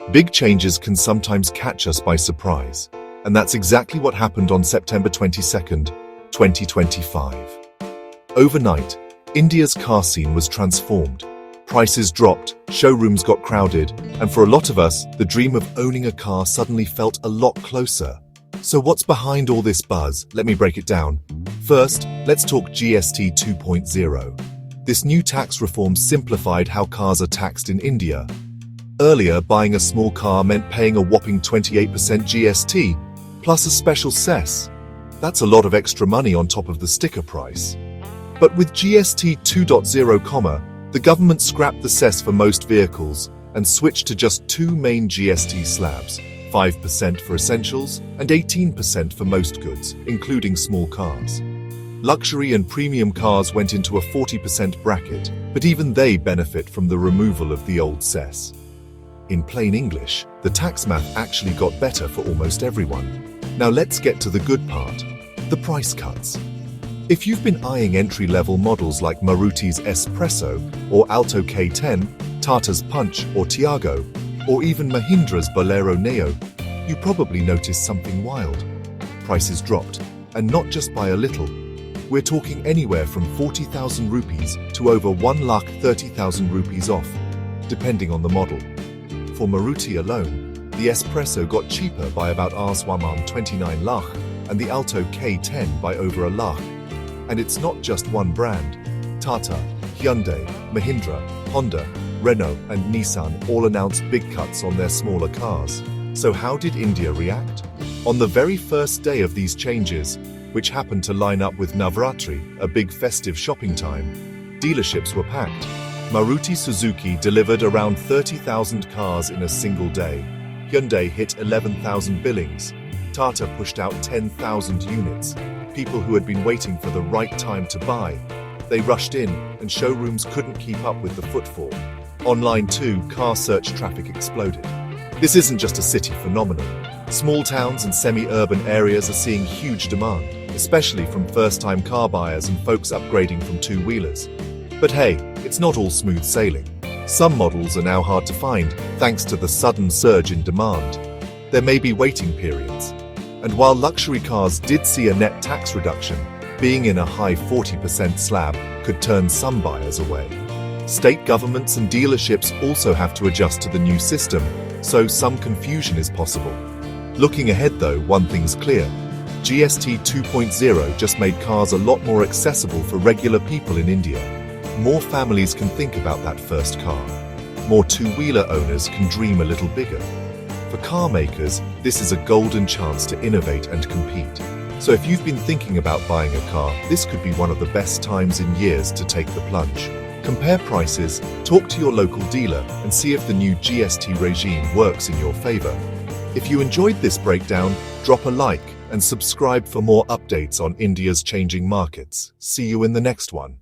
Big changes can sometimes catch us by surprise, and that's exactly what happened on September 22nd, 2025. Overnight, India's car scene was transformed. Prices dropped, showrooms got crowded, and for a lot of us, the dream of owning a car suddenly felt a lot closer. So what's behind all this buzz? Let me break it down. First, let's talk GST 2.0. This new tax reform simplified how cars are taxed in India. Earlier, buying a small car meant paying a whopping 28% GST, plus a special cess. That's a lot of extra money on top of the sticker price. But with GST 2.0, the government scrapped the cess for most vehicles and switched to just two main GST slabs, 5% for essentials and 18% for most goods, including small cars. Luxury and premium cars went into a 40% bracket, but even they benefit from the removal of the old cess. In plain English, the tax math actually got better for almost everyone. Now let's get to the good part, the price cuts. If you've been eyeing entry-level models like Maruti's Espresso or Alto K10, Tata's Punch or Tiago, or even Mahindra's Baleno Neo, you probably noticed something wild. Prices dropped, and not just by a little. We're talking anywhere from 40,000 rupees to over 1,30,000 rupees off, depending on the model. For Maruti alone, the Espresso got cheaper by about Rs 29 lakh and the Alto K10 by over a lakh. And it's not just one brand. Tata, Hyundai, Mahindra, Honda, Renault and Nissan all announced big cuts on their smaller cars. So how did India react? On the very first day of these changes, which happened to line up with Navratri, a big festive shopping time, dealerships were packed. Maruti Suzuki delivered around 30,000 cars in a single day. Hyundai hit 11,000 billings. Tata pushed out 10,000 units. People who had been waiting for the right time to buy. They rushed in, and showrooms couldn't keep up with the footfall. Online too, car search traffic exploded. This isn't just a city phenomenon. Small towns and semi-urban areas are seeing huge demand, especially from first-time car buyers and folks upgrading from two-wheelers. But hey, it's not all smooth sailing. Some models are now hard to find, thanks to the sudden surge in demand. There may be waiting periods. And while luxury cars did see a net tax reduction, being in a high 40% slab could turn some buyers away. State governments and dealerships also have to adjust to the new system, so some confusion is possible. Looking ahead though, one thing's clear. GST 2.0 just made cars a lot more accessible for regular people in India. More families can think about that first car. More two-wheeler owners can dream a little bigger. For car makers, this is a golden chance to innovate and compete. So if you've been thinking about buying a car, this could be one of the best times in years to take the plunge. Compare prices, talk to your local dealer, and see if the new GST regime works in your favor. If you enjoyed this breakdown, drop a like and subscribe for more updates on India's changing markets. See you in the next one.